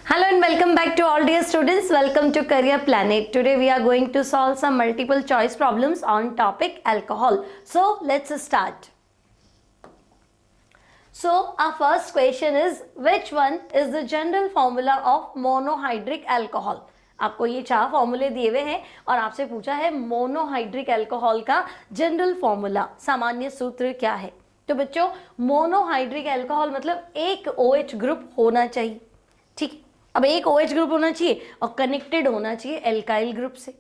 Hello and welcome back to all dear students. Welcome to Career Planet. Today we are going to solve some multiple choice problems on topic alcohol. So let's start. So our first question is, which one is the general formula of monohydric alcohol? आपको ये 4 फॉर्मूले दिए हुए हैं और आपसे पूछा है मोनोहाइड्रिक अल्कोहल का जनरल फॉर्मूला, सामान्य सूत्र क्या है। तो बच्चों मोनोहाइड्रिक अल्कोहल मतलब एक OH ग्रुप होना चाहिए, ठीक है। अब एक OH ग्रुप होना चाहिए और कनेक्टेड होना चाहिए एल्काइल ग्रुप से।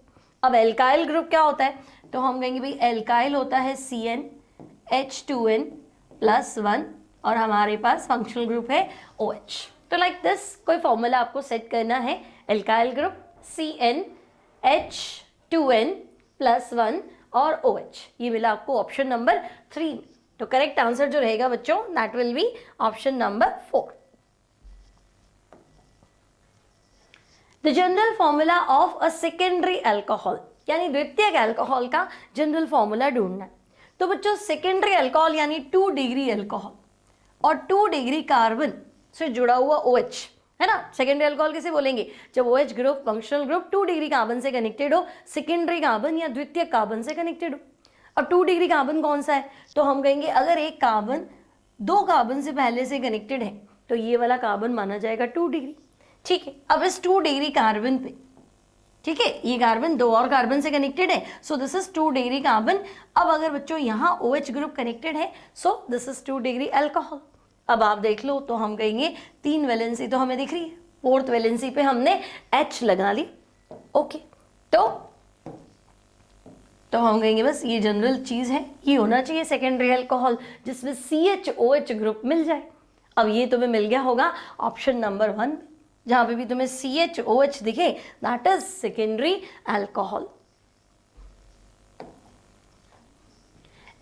अब एल्काइल ग्रुप क्या होता है, तो हम कहेंगे भाई एल्काइल होता है CnH2n+1 और हमारे पास फंक्शनल ग्रुप है OH। तो लाइक दिस कोई फॉर्मूला आपको सेट करना है, एल्काइल ग्रुप CnH2n+1 और OH, ये मिला आपको ऑप्शन नंबर 3। तो करेक्ट आंसर जो रहेगा बच्चों that will be option number 4। The general formula of a secondary alcohol, यानी द्वितीयक अल्कोहल का जनरल फॉर्मूला ढूंढना है। तो बच्चों सेकेंडरी अल्कोहल यानी 2 डिग्री अल्कोहल और 2 डिग्री कार्बन से जुड़ा हुआ OH है ना। सेकेंडरी अल्कोहल किसे बोलेंगे, जब OH group functional group 2 degree carbon से कनेक्टेड हो, सेकेंडरी कार्बन या द्वितीय कार्बन से कनेक्टेड हो। अब 2 डिग्री कार्बन कौन सा है, तो हम कहेंगे अगर एक कार्बन 2 कार्बन से पहले से कनेक्टेड है तो ये वाला कार्बन माना जाएगा 2 डिग्री, ठीक है। अब इस 2 डिग्री कार्बन पे, ठीक है, ये कार्बन 2 और कार्बन से कनेक्टेड है, so this is 2 degree carbon. अब अगर बच्चों यहाँ OH ग्रुप कनेक्टेड है, so this is 2 degree alcohol. अब आप देख लो तो हम कहेंगे 3 वैलेंसी तो हमें दिख रही है, 4th वैलेंसी पे हमने H लगा ली, ओके। तो हम कहेंगे बस ये जनरल चीज है, ये होना चाहिए सेकेंडरी अल्कोहल जिसमें CHOH ग्रुप मिल जाए। अब ये तुम्हें मिल गया होगा ऑप्शन नंबर 1, जहां पे भी तुम्हें CHOH दिखे that is secondary alcohol.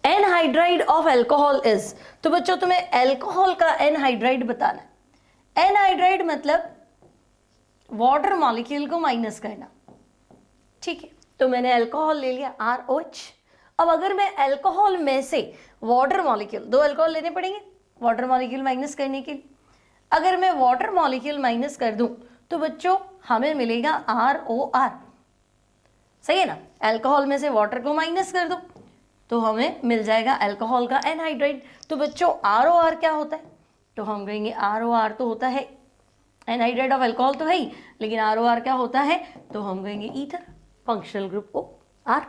Anhydride of alcohol is, तो बच्चों तुम्हें अल्कोहल का एनहाइड्राइड बताना है। एनहाइड्राइड मतलब वाटर मॉलिक्यूल को माइनस करना, ठीक है। तो मैंने अल्कोहल ले लिया ROH। अब अगर मैं अल्कोहल में से वाटर मॉलिक्यूल, 2 अल्कोहल लेने पड़ेंगे वाटर मॉलिक्यूल माइनस करने के लिए। अगर मैं वाटर मॉलिक्यूल माइनस कर दूं तो बच्चों हमें मिलेगा ROR, सही है ना। अल्कोहल में से वाटर को माइनस कर दो तो हमें मिल जाएगा अल्कोहल का एनहाइड्राइड। तो बच्चों ROR क्या होता है, तो हम कहेंगे ROR तो होता है एनहाइड्राइड ऑफ अल्कोहल तो है ही, लेकिन ROR क्या होता है, तो हम कहेंगे ईथर, फंक्शनल ग्रुप OR,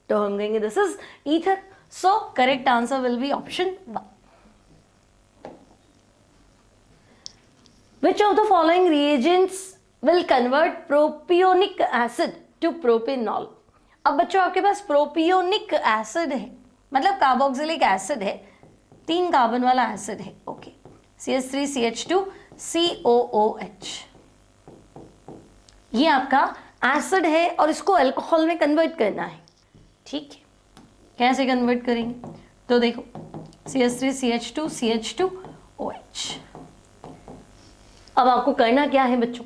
तो हम कहेंगे this is ether. So correct answer will be option 1। Which of the following reagents will convert propionic acid to propanol? अब बच्चों आपके पास प्रोपियोनिक एसिड है, मतलब कार्बोक्सिलिक एसिड है, 3 कार्बन वाला एसिड है, ओके। CH3CH2COOH, ये आपका एसिड है और इसको अल्कोहल में कन्वर्ट करना है, ठीक है। कैसे कन्वर्ट करेंगे, तो देखो CH3CH2CH2OH। अब आपको करना क्या है बच्चों,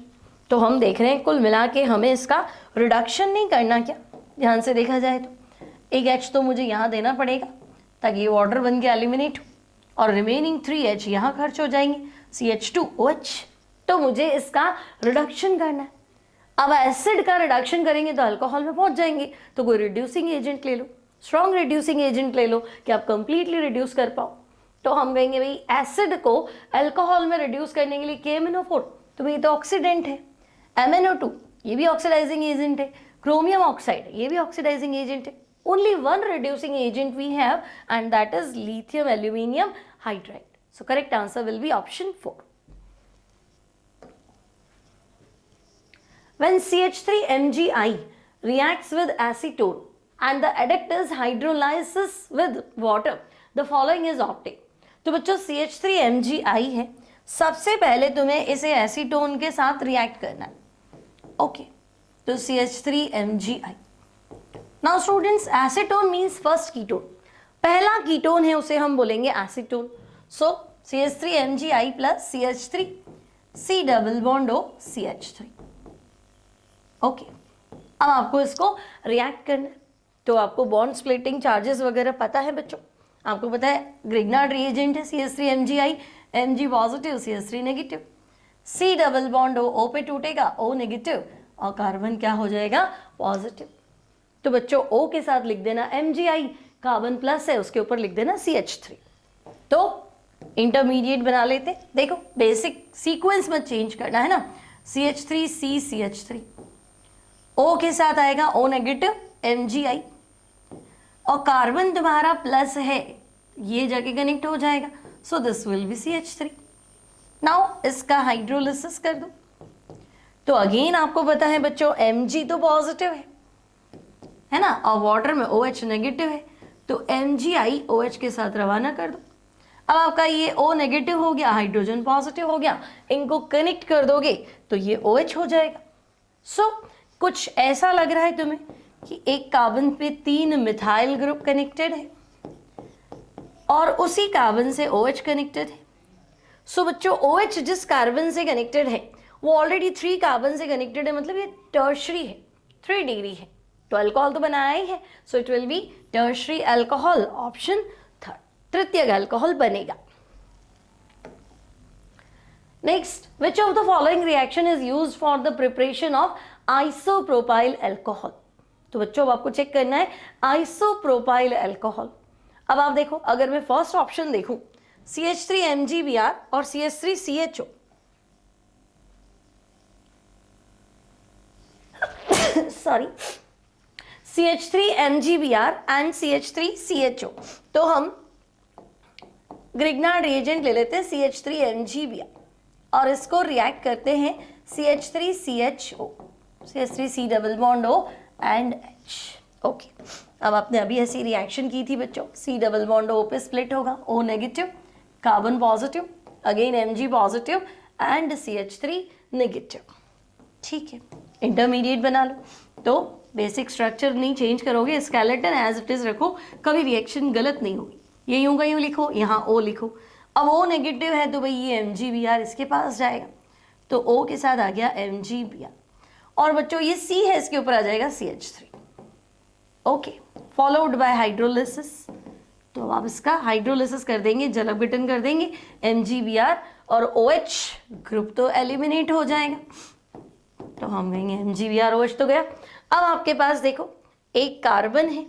तो हम देख रहे हैं कुल मिला के हमें इसका रिडक्शन नहीं करना, क्या ध्यान से देखा जाए तो एक H तो मुझे यहाँ देना पड़ेगा ताकि ये वाटर बन के एलिमिनेट हो और रिमेनिंग 3 H यहाँ खर्च हो जाएंगे CH2OH। तो मुझे इसका रिडक्शन करना है। अब एसिड का रिडक्शन करेंगे तो अल्कोहल में पहुंच जाएंगे, तो कोई रिड्यूसिंग एजेंट ले लो, स्ट्रॉन्ग रिड्यूसिंग एजेंट ले लो कि आप कंप्लीटली रिड्यूस कर पाओ। तो हम कहेंगे भाई एसिड को अल्कोहल में रिड्यूस करने के लिए KMnO4, तो भाई तो ऑक्सीडेंट है। MnO2 ये भी ऑक्सीडाइजिंग एजेंट है। क्रोमियम ऑक्साइड ये भी ऑक्सीडाइजिंग एजेंट है। Only 1 reducing agent we have and that is lithium aluminium hydride. So correct answer will be option 4। When CH3MgI reacts with acetone and the adduct is hydrolysis with water, the following is obtained। तो बच्चों CH3MgI है, सबसे पहले तुम्हें इसे acetone के साथ react करना है, ओके। तो CH3MgI। Now students acetone means first ketone, पहला कीटोन है उसे हम बोलेंगे एसीटोन। सो CH3MgI plus CH3 C double bond O CH3, okay. अब आपको इसको रिएक्ट करना है, तो आपको बॉन्ड स्प्लिटिंग चार्जेस वगैरह पता है बच्चों, आपको पता है ग्रिग्नार्ड रिएजेंट है CH3MgI, Mg positive CH3 negative. C double bond O पे टूटेगा, ओ नेगेटिव, और कार्बन क्या हो जाएगा, पॉजिटिव। तो बच्चों ओ के साथ लिख देना MgI, कार्बन प्लस है उसके ऊपर लिख देना CH3। तो इंटरमीडिएट बना लेते, देखो बेसिक सीक्वेंस में चेंज करना है ना, CH3 CH3, O के साथ आएगा O नेगेटिव MgI, और कार्बन तुम्हारा प्लस है, ये जाके कनेक्ट हो जाएगा, so this will be CH3। Now इसका हाइड्रोलिसिस कर दो, तो अगेन आपको पता है बच्चों Mg तो पॉजिटिव है ना, और वाटर में OH नेगेटिव है, तो MgI OH के साथ रवाना कर दो। अब आपका ये O नेगेटिव हो गया, हाइड्रोजन पॉजिटिव हो गया, इनको कनेक्ट कर दोगे तो ये OH हो जाएगा। सो कुछ ऐसा लग रहा है तुम्हें कि एक कार्बन पे 3 मिथाइल ग्रुप कनेक्टेड है और उसी कार्बन से OH कनेक्टेड है। सो बच्चों OH जिस कार्बन से कनेक्टेड है वो ऑलरेडी 3 कार्बन से कनेक्टेड है, मतलब ये टर्शरी है, 3 डिग्री है, तो अल्कोहल तो बनाया ही है, so it will be tertiary alcohol, option third, तृतीयक अल्कोहल बनेगा। Next, which of the following reaction is used for the preparation of isopropyl alcohol. तो बच्चों अब आपको चेक करना है आइसोप्रोपाइल अल्कोहल। अब आप देखो, अगर मैं फर्स्ट ऑप्शन देखूं CH3MgBr और CH3CHO, sorry CH3MgBr and CH3CHO, तो हम ग्रिग्नार्ड रिएजेंट ले लेते हैं CH3MgBr और इसको रिएक्ट करते हैं CH3CHO, CH3C double bond O and H। Okay, अब आपने अभी ऐसी रिएक्शन की थी बच्चों, C डबल बॉन्ड O पे स्प्लिट होगा, O negative, carbon positive, again Mg positive and CH3 negative. ठीक है, इंटरमीडिएट बना लो, तो बेसिक स्ट्रक्चर नहीं चेंज करोगे, स्केलेटन एज इट इज रखो, कभी रिएक्शन गलत नहीं होगी। ये यूं का यूं लिखो, यहाँ O लिखो, अब O नेगेटिव है तो भाई ये MgBr इसके पास जाएगा, तो O के साथ आ गया MgBr, और बच्चों ये C है, इसके ऊपर आ जाएगा CH3। Okay, followed by hydrolysis, तो आप इसका हाइड्रोलिसिस कर देंगे, जल अपघटन कर देंगे, MgBr और OH ग्रुप तो एलिमिनेट हो जाएगा, तो हम कहेंगे MgBr OH तो गया। अब आपके पास देखो एक कार्बन है,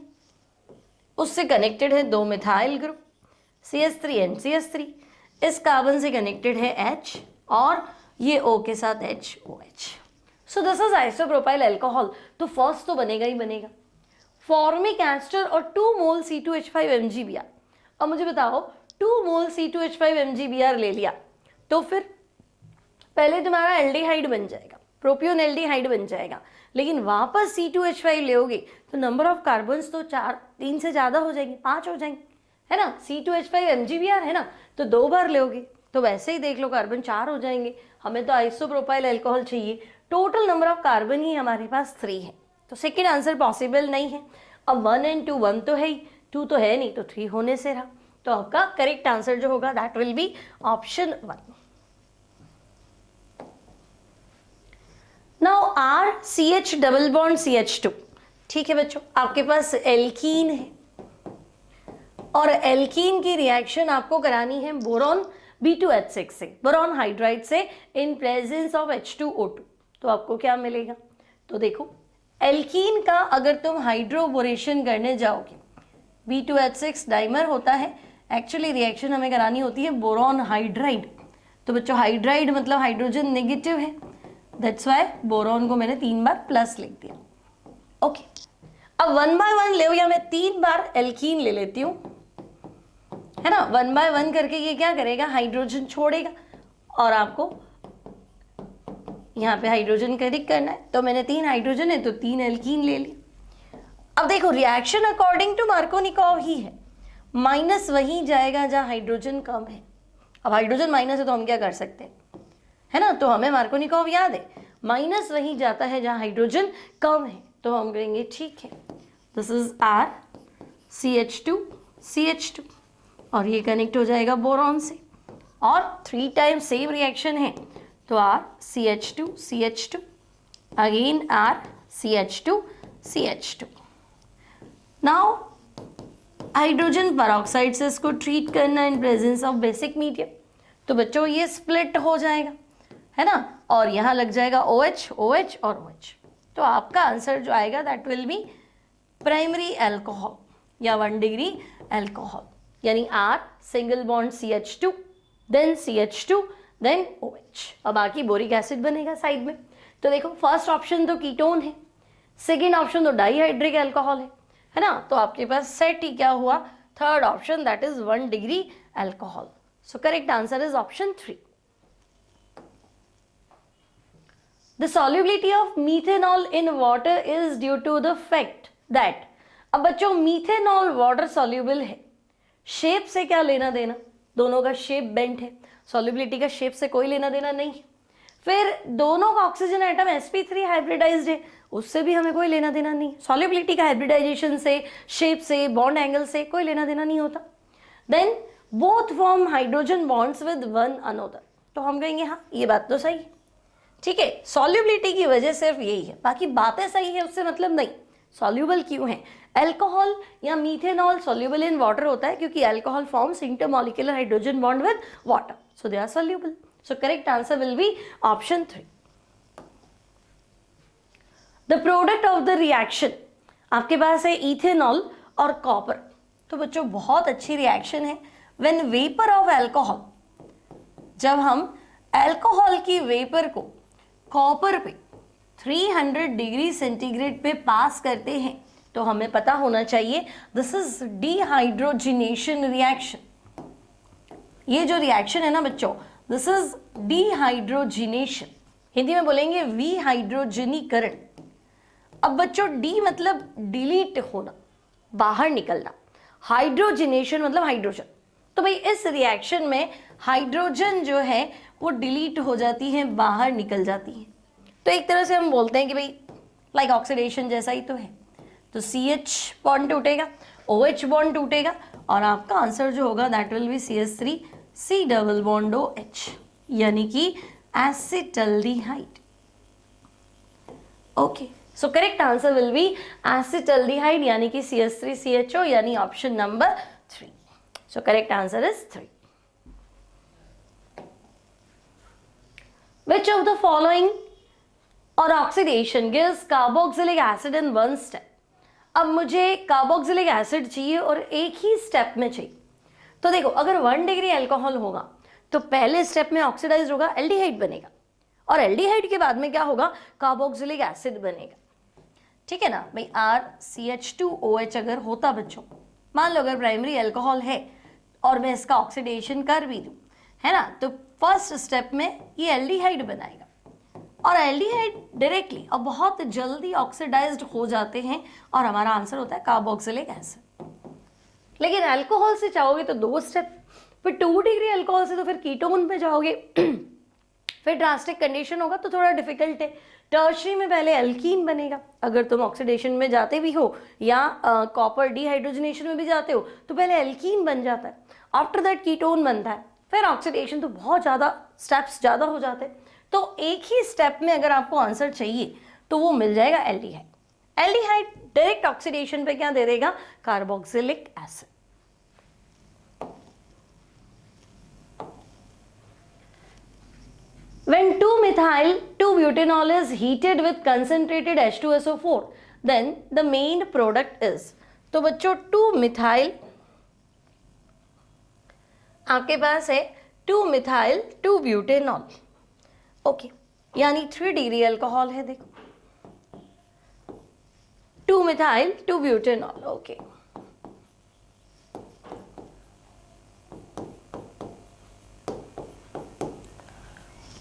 उससे कनेक्टेड है 2 methyl group CH3 and CH3, इस कार्बन से कनेक्टेड है H और ये O के साथ HOH। So this is isopropyl alcohol, तो फर्स्ट तो बनेगा ही बनेगा, फॉर्मिक एस्टर और 2 मोल C2H5MgBr। अब मुझे बताओ 2 मोल C2H5MgBr ले लिया तो फिर पहले तुम्हारा एल्डिहाइड बन जाएगा, प्रोपियोन एल्डिहाइड बन जाएगा, लेकिन वापस C2H5 लेओगे तो नंबर ऑफ कार्बन्स तो 3 से ज़्यादा हो जाएंगे, 5 हो जाएंगे, है ना। C2H5MgBr है ना, तो 2 बार लेओगे तो वैसे ही देख लो कार्बन 4 हो जाएंगे। हमें तो आइसोप्रोपाइल अल्कोहल चाहिए, टोटल नंबर ऑफ कार्बन ही हमारे पास 3 है, तो सेकेंड आंसर पॉसिबल नहीं है। अब 1 and 2, 1 तो है ही, 2 तो है नहीं, तो 3 होने से रहा, तो आपका करेक्ट आंसर जो होगा that will be option 1। Now R CH double bond CH2, ठीक है बच्चों, आपके पास एल्कीन है और एल्कीन की रिएक्शन आपको करानी है बोरॉन B2H6 से, बोरॉन हाइड्राइड से, इन प्रेजेंस ऑफ H2O2, तो आपको क्या मिलेगा। तो देखो एल्कीन का अगर तुम हाइड्रोबोरेशन करने जाओगे, B2H6 डाइमर होता है, एक्चुअली रिएक्शन हमें करानी होती है बोरॉन हाइड्राइड, तो बच्चों हाइड्राइड मतलब हाइड्रोजन नेगेटिव है, दैट्स वाई बोरॉन को मैंने 3 बार प्लस लिख दिया। ओके, अब 1 by 1 ले, या मैं 3 बार एल्कीन ले लेती हूँ, है ना, 1 by 1 करके ये क्या करेगा, हाइड्रोजन छोड़ेगा और आपको यहाँ पे हाइड्रोजन कनेक्ट करना है, तो मैंने 3 हाइड्रोजन है तो 3 एल्कीन ले ली। अब देखो रिएक्शन अकॉर्डिंग टू मार्कोनिकॉव ही है, माइनस वहीं जाएगा जहाँ हाइड्रोजन कम है। अब हाइड्रोजन माइनस है तो हम क्या कर सकते हैं, है ना, तो हमें मार्कोनिकॉव याद है, माइनस वहीं जाता है जहाँ हाइड्रोजन कम है, तो हम कहेंगे ठीक है, this is R CH2 CH2 और ये कनेक्ट हो जाएगा बोरॉन से, और 3 टाइम्स सेम रिएक्शन है, तो R CH2 CH2 again R CH2 CH2। Now hydrogen peroxide से इसको ट्रीट करना in presence of basic medium, तो बच्चों ये स्प्लिट हो जाएगा, है ना, और यहाँ लग जाएगा OH OH और OH। तो आपका आंसर जो आएगा that will be primary alcohol या 1 डिग्री अल्कोहल, यानी R single bond CH2 then CH2 then OH और बाकी बोरिक एसिड बनेगा साइड में। तो देखो फर्स्ट ऑप्शन तो कीटोन है, सेकेंड ऑप्शन तो डाइहाइड्रिक अल्कोहल है ना, तो आपके पास सेट ही क्या हुआ, third option that is 1 degree alcohol. So correct answer is option 3। The solubility of methanol in water is due to the fact that, अब बच्चों मीथेनॉल वाटर सॉल्युबल है, शेप से क्या लेना देना, दोनों का शेप बेंट है, सॉल्युबिलिटी का शेप से कोई लेना देना नहीं है। फिर दोनों का ऑक्सीजन एटम sp3 हाइब्रिडाइज्ड है, उससे भी हमें कोई लेना देना नहीं, सॉल्युबिलिटी का हाइब्रिडाइजेशन से, शेप से, बॉन्ड एंगल से कोई लेना देना नहीं होता। Then both form hydrogen bonds with one another, तो हम कहेंगे हाँ ये बात तो सही है, ठीक है, सॉल्युबिलिटी की वजह सिर्फ यही है, बाकी बातें सही है उससे मतलब नहीं। सॉल्युबल क्यों है, अल्कोहल या मीथेनॉल सॉल्युबल इन वाटर होता है क्योंकि alcohol forms intermolecular hydrogen bond with water, so they are soluble. So correct answer will be option 3। The product of the reaction, आपके पास है इथेनॉल और कॉपर, तो बच्चों बहुत अच्छी रिएक्शन है। व्हेन वेपर ऑफ अल्कोहल, जब हम अल्कोहल की वेपर को कॉपर पे 300 डिग्री सेंटीग्रेड पे पास करते हैं तो हमें पता होना चाहिए दिस इज डिहाइड्रोजिनेशन रिएक्शन। ये जो रिएक्शन है ना बच्चों, दिस इज डिहाइड्रोजिनेशन, हिंदी में बोलेंगे विहाइड्रोजनीकरण। अब बच्चों डी मतलब डिलीट होना, बाहर निकलना, हाइड्रोजिनेशन मतलब हाइड्रोजन, तो भाई इस रिएक्शन में हाइड्रोजन जो है वो डिलीट हो जाती है, बाहर निकल जाती है। तो एक तरह से हम बोलते हैं कि भाई लाइक ऑक्सीडेशन जैसा ही तो है। तो CH बॉन्ड टूटेगा, OH बॉन्ड टूटेगा और आपका आंसर जो होगा that will B CH3 C double bond OH, यानी कि acetaldehyde. Okay, so correct answer will B acetaldehyde यानी कि CH3 CHO यानी option number 3। So correct answer is 3। Which of the following or oxidation gives carboxylic acid in one step? अब मुझे carboxylic acid चाहिए और एक ही स्टेप में चाहिए। तो देखो अगर 1 डिग्री अल्कोहल होगा तो पहले स्टेप में ऑक्सीडाइज होगा, एल्डिहाइड बनेगा, और एल्डिहाइड के बाद में क्या होगा, कार्बोक्सिलिक एसिड बनेगा, ठीक है ना भाई। RCH2OH अगर होता बच्चों, मान लो अगर प्राइमरी अल्कोहल है और मैं इसका ऑक्सीडेशन कर भी दूं, है ना, तो फर्स्ट स्टेप में ये एल्डिहाइड बनाएगा और एल्डिहाइड डायरेक्टली और बहुत जल्दी ऑक्सीडाइज्ड हो जाते हैं और हमारा आंसर होता है कार्बोक्सिलिक एसिड। लेकिन अल्कोहल से चाहोगे तो 2 स्टेप, फिर 2 डिग्री अल्कोहल से तो फिर कीटोन पे जाओगे फिर ड्रास्टिक कंडीशन होगा तो थोड़ा डिफिकल्ट है। टर्शरी में पहले अल्कीन बनेगा, अगर तुम ऑक्सीडेशन में जाते भी हो या कॉपर डिहाइड्रोजनेशन में भी जाते हो तो पहले अल्कीन बन जाता है, आफ्टर दैट कीटोन बनता है, फिर ऑक्सीडेशन, तो बहुत ज़्यादा स्टेप्स ज़्यादा हो जाते हैं। तो एक ही स्टेप में अगर आपको आंसर चाहिए तो वो मिल जाएगा एल्डिहाइड। एल्डिहाइड डायरेक्ट ऑक्सीडेशन पे क्या दे देगा, carboxylic acid. When 2-methyl 2-butanol is heated with concentrated H2SO4, then the main product is, तो बच्चों 2-methyl आपके पास है 2-methyl 2-butanol, ओके, यानी 3 डिग्री अल्कोहल है। देखो 2-methyl 2-butanol, ओके,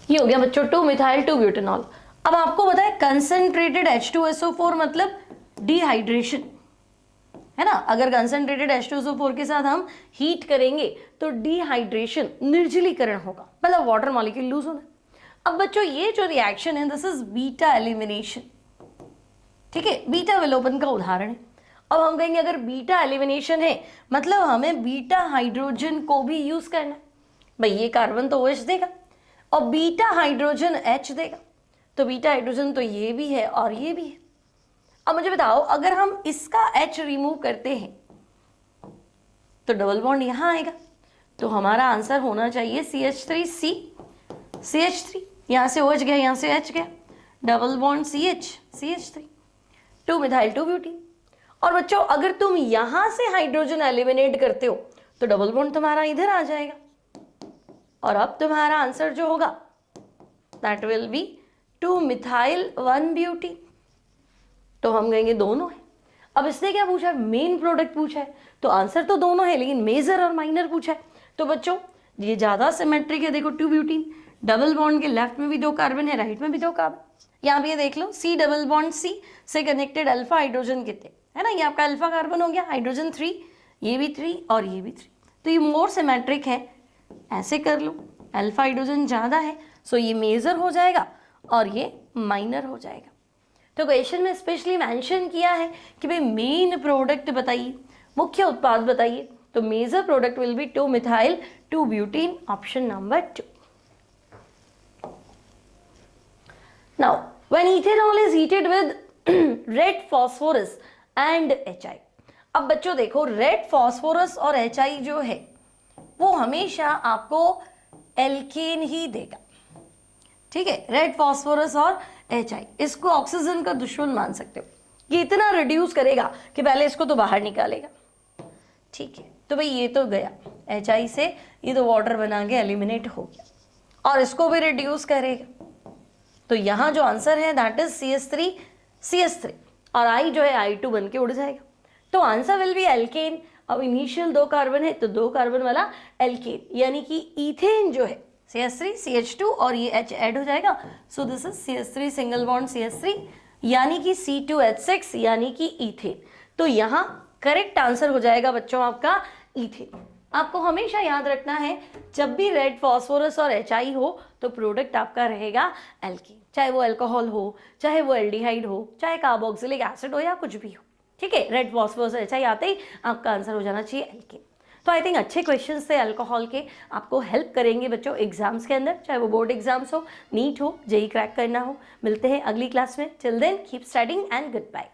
ये हो गया बच्चों 2-methyl 2-butanol। अब आपको पता है कंसंट्रेटेड H2SO4 मतलब डिहाइड्रेशन, है ना, अगर कंसंट्रेटेड H2SO4 के साथ हम हीट करेंगे तो डिहाइड्रेशन, निर्जलीकरण होगा, मतलब वाटर मॉलिक्यूल लूज होना। अब बच्चों ये जो रिएक्शन है दिस इज बीटा एलिमिनेशन, ठीक है, बीटा विलोपन का उदाहरण है। अब हम कहेंगे अगर बीटा एलिमिनेशन है मतलब हमें बीटा हाइड्रोजन को भी यूज करना है। भाई ये कार्बन तो OH देगा और बीटा हाइड्रोजन H देगा, तो बीटा हाइड्रोजन तो ये भी है और ये भी है। अब मुझे बताओ अगर हम इसका H रिमूव करते हैं तो डबल बॉन्ड यहां आएगा, तो हमारा आंसर होना चाहिए CH3C CH3, यहाँ से OH गया, यहाँ से H गया, double bond CH3, 2 methyl 2 butene. और बच्चों अगर तुम यहाँ से हाइड्रोजन एलिमिनेट करते हो तो डबल बॉन्ड तुम्हारा इधर आ जाएगा, और अब तुम्हारा आंसर जो होगा that will be 2 methyl 1 butene. तो हम कहेंगे दोनों है। अब इसने क्या पूछा है, मेन प्रोडक्ट पूछा है, तो आंसर तो दोनों है, लेकिन मेजर और माइनर पूछा है। तो बच्चों ये ज्यादा सिमेट्रिक है, देखो 2 ब्यूटीन, डबल बॉन्ड के लेफ्ट में भी 2 कार्बन है, राइट में भी 2 कार्बन। यहाँ पे देख लो C डबल बॉन्ड C से कनेक्टेड अल्फा हाइड्रोजन कितने है ना, ये आपका अल्फा कार्बन हो गया, हाइड्रोजन 3, ये भी 3 और ये भी 3, तो ये मोर सिमेट्रिक है। ऐसे कर लो, अल्फा हाइड्रोजन ज़्यादा है, सो ये मेजर हो जाएगा और ये माइनर हो जाएगा। तो क्वेश्चन में स्पेशली मेंशन किया है कि भाई मेन प्रोडक्ट बताइए, मुख्य उत्पाद बताइए, तो major product will be 2 methyl 2 butene, option number 2। Now, when ethanol is heated with red phosphorus and HI, अब बच्चों देखो रेड फॉस्फोरस और HI जो है वो हमेशा आपको एल्केन ही देगा, ठीक है। रेड फॉस्फोरस और HI, इसको ऑक्सीजन का दुश्मन मान सकते हो, ये इतना रिड्यूस करेगा कि पहले इसको तो बाहर निकालेगा, ठीक है। तो भाई ये तो गया HI से, ये तो वाटर बना के एलिमिनेट हो गया, और इसको भी रिड्यूस करेगा। तो यहाँ जो आंसर है दैट इज CH3 और I जो है I2 बन के उड़ जाएगा। तो आंसर विल बी एल्केन। अब इनिशियल 2 कार्बन है तो 2 कार्बन वाला एल्केन, यानी कि इथेन जो है CH3 CH2 और ये H ऐड हो जाएगा, so this is CH3 single bond CH3 यानी कि C2H6 यानी कि इथेन। तो यहाँ करेक्ट आंसर हो जाएगा बच्चों आपका इथेन। आपको हमेशा याद रखना है जब भी रेड फॉस्फोरस और HI हो तो प्रोडक्ट आपका रहेगा एल्केन, चाहे वो अल्कोहल हो, चाहे वो एल्डिहाइड हो, चाहे कार्बोक्सिलिक एसिड हो या कुछ भी हो, ठीक है। रेड फॉस्फोरस और HI आते ही आपका आंसर हो जाना चाहिए एल्केन। तो आई थिंक अच्छे क्वेश्चंस थे अल्कोहल के, आपको हेल्प करेंगे बच्चों एग्जाम्स के अंदर, चाहे वो बोर्ड एग्जाम्स हो, नीट हो, जेई क्रैक करना हो। मिलते हैं अगली क्लास में, till then keep studying and good bye.